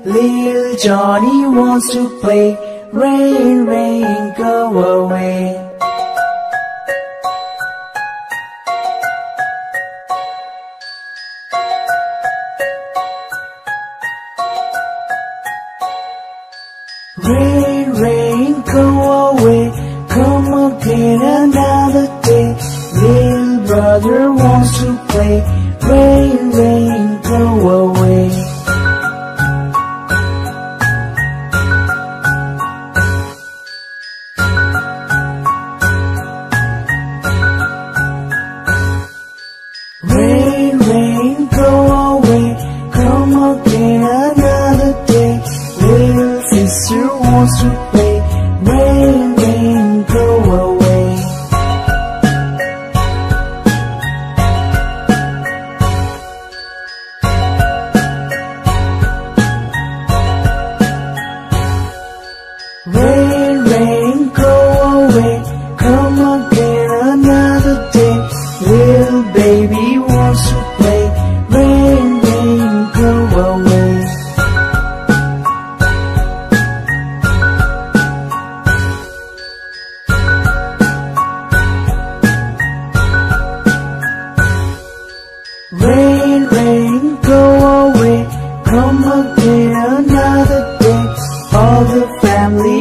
Little Johnny wants to play. Rain, rain, go away. Rain, rain, go away. Come again another day. Little brother wants to play. Rain, rain, go away. Rain, rain, go away. Come again another day. Little sister wants to play. Rain, rain, go away. Rain, rain, go away. Come again another day. Little baby wants to play. Rain, rain, go away. Rain, rain, go away. Come again another day. All the family